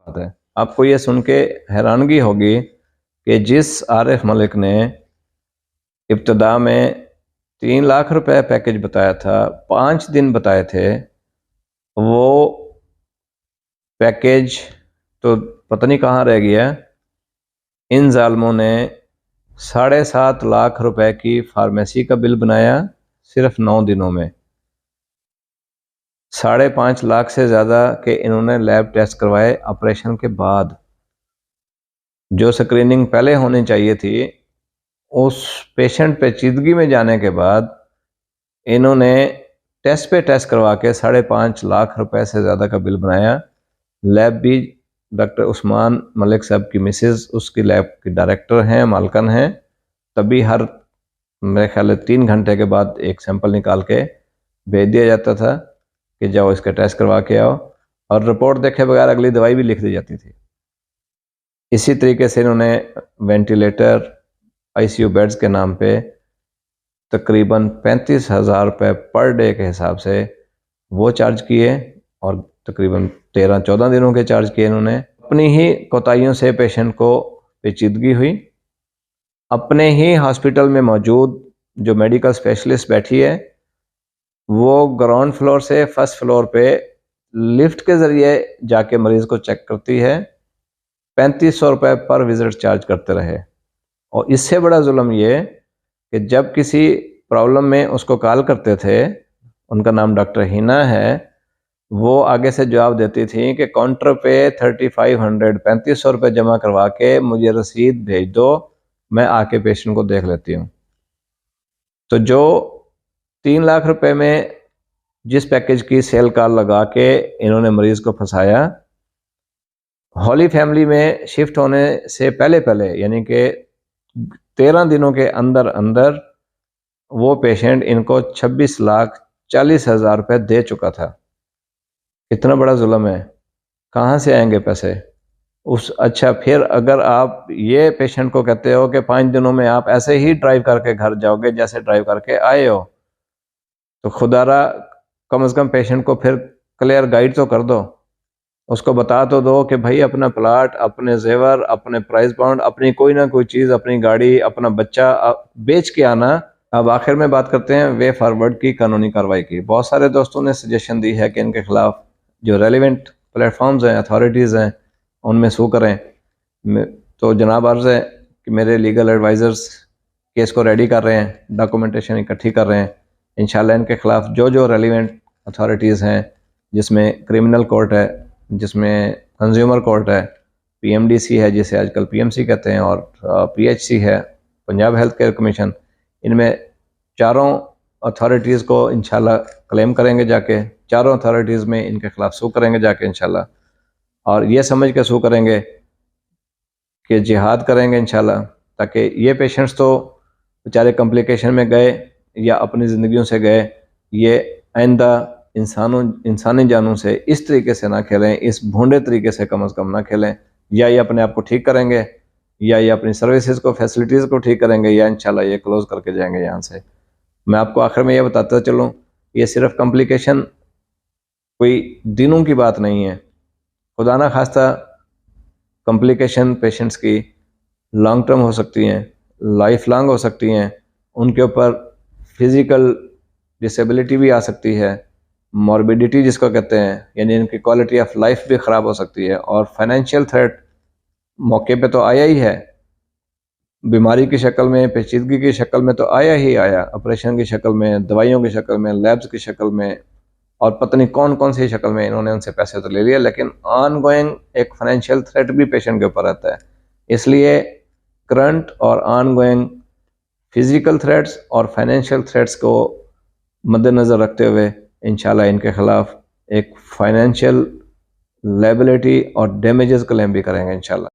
बात है। आपको ये सुन के हैरानगी होगी कि जिस आरिफ मलिक ने इब्तिदा में 3 लाख रुपए पैकेज बताया था, 5 दिन बताए थे, वो पैकेज तो पता नहीं कहाँ रह गया। इन जालिमों ने 7.5 लाख रुपए की फार्मेसी का बिल बनाया सिर्फ 9 दिनों में। 5.5 लाख से ज़्यादा के इन्होंने लैब टेस्ट करवाए ऑपरेशन के बाद। जो स्क्रीनिंग पहले होनी चाहिए थी, उस पेशेंट पेचीदगी में जाने के बाद इन्होंने टेस्ट पे टेस्ट करवा के 5.5 लाख रुपए से ज़्यादा का बिल बनाया। लैब भी डॉक्टर उस्मान मलिक साहब की मिसेस उसकी लैब की डायरेक्टर हैं, मालकन हैं। तभी हर मेरे ख्याल 3 घंटे के बाद एक सैंपल निकाल के भेज दिया जाता था कि जाओ इसका टेस्ट करवा के आओ, और रिपोर्ट देखे बगैर अगली दवाई भी लिख दी जाती थी। इसी तरीके से इन्होंने वेंटिलेटर, आईसीयू बेड्स के नाम पे तकरीबन 35,000 रुपये पर डे के हिसाब से वो चार्ज किए, और तकरीबन 13-14 दिनों के चार्ज किए इन्होंने। अपनी ही कोताहियों से पेशेंट को पेचीदगी हुई। अपने ही हॉस्पिटल में मौजूद जो मेडिकल स्पेशलिस्ट बैठी है, वो ग्राउंड फ्लोर से फर्स्ट फ्लोर पे लिफ्ट के ज़रिए जाके मरीज़ को चेक करती है। 3500 रुपये पर विज़िट चार्ज करते रहे। और इससे बड़ा जुल्म ये कि जब किसी प्रॉब्लम में उसको कॉल करते थे, उनका नाम डॉक्टर हिना है, वो आगे से जवाब देती थी कि काउंटर पे 3500 रुपये जमा करवा के मुझे रसीद भेज दो, मैं आके पेशेंट को देख लेती हूँ। तो जो 3 लाख रुपए में जिस पैकेज की सेल कॉल लगा के इन्होंने मरीज़ को फंसाया, हॉली फैमिली में शिफ्ट होने से पहले यानी कि 13 दिनों के अंदर अंदर वो पेशेंट इनको 26,40,000 रुपये दे चुका था। इतना बड़ा जुल्म है, कहाँ से आएंगे पैसे? अच्छा, फिर अगर आप ये पेशेंट को कहते हो कि 5 दिनों में आप ऐसे ही ड्राइव करके घर जाओगे जैसे ड्राइव करके आए हो, तो खुदारा कम से कम पेशेंट को फिर क्लियर गाइड तो कर दो। उसको बता तो दो कि भाई अपना प्लाट, अपने जेवर, अपने प्राइस बाउंड, अपनी कोई ना कोई चीज़, अपनी गाड़ी, अपना बच्चा बेच के आना। अब आखिर में बात करते हैं वे फॉरवर्ड की कानूनी कार्रवाई की। बहुत सारे दोस्तों ने सजेशन दी है कि इनके खिलाफ जो रेलिवेंट प्लेटफॉर्म्स हैं, अथॉरिटीज़ हैं, उनमें सू करें। तो जनाब अर्ज़ है कि मेरे लीगल एडवाइज़र्स केस को रेडी कर रहे हैं, डॉक्यूमेंटेशन इकट्ठी कर रहे हैं। इंशाल्लाह इनके खिलाफ जो जो रेलिवेंट अथॉरिटीज़ हैं, जिसमें क्रिमिनल कोर्ट है, जिसमें कंज्यूमर कोर्ट है, पीएमडीसी है जिसे आजकल पीएमसी कहते हैं, और पीएचसी है, पंजाब हेल्थ केयर कमीशन, इनमें चारों अथॉरिटीज़ को इंशाल्लाह क्लेम करेंगे जाके। चारों अथॉरिटीज़ में इनके खिलाफ सू करेंगे जाके इंशाल्लाह, और ये समझ के सू करेंगे कि जिहाद करेंगे इंशाल्लाह, ताकि ये पेशेंट्स तो बेचारे कॉम्प्लिकेशन में गए या अपनी ज़िंदगियों से गए, ये आइंदा इंसानी जानों से इस तरीके से ना खेलें, इस भोंडे तरीके से कम अज़ कम ना खेलें। या ये अपने आप को ठीक करेंगे, या ये अपनी सर्विसेज को, फैसिलिटीज़ को ठीक करेंगे, या इंशाल्लाह ये क्लोज़ करके जाएंगे यहाँ से। मैं आपको आखिर में ये बताता चलूँ, ये सिर्फ कॉम्प्लिकेशन कोई दिनों की बात नहीं है। खुदा ना खास्ता कॉम्प्लिकेशन पेशेंट्स की लॉन्ग टर्म हो सकती हैं, लाइफ लॉन्ग हो सकती हैं। उनके ऊपर फिज़िकल डिसेबिलिटी भी आ सकती है, मॉर्बिडिटी जिसको कहते हैं, यानी इनकी क्वालिटी ऑफ लाइफ भी ख़राब हो सकती है। और फाइनेंशियल थ्रेट मौके पे तो आया ही है, बीमारी की शक्ल में, पेचीदगी की शक्ल में तो आया ही आया, ऑपरेशन की शक्ल में, दवाइयों की शक्ल में, लैब्स की शक्ल में, और पता नहीं कौन कौन सी शक्ल में इन्होंने उनसे पैसे तो ले लिए, लेकिन ऑन गोइंग एक फाइनेंशियल थ्रेट भी पेशेंट के ऊपर रहता है। इसलिए करंट और ऑन गोइंग फिज़िकल थ्रेट्स और फाइनेंशियल थ्रेट्स को मद्देनज़र रखते हुए इंशाल्लाह इनके खिलाफ एक फाइनेंशियल लायबिलिटी और डैमेजेस क्लेम भी करेंगे इंशाल्लाह।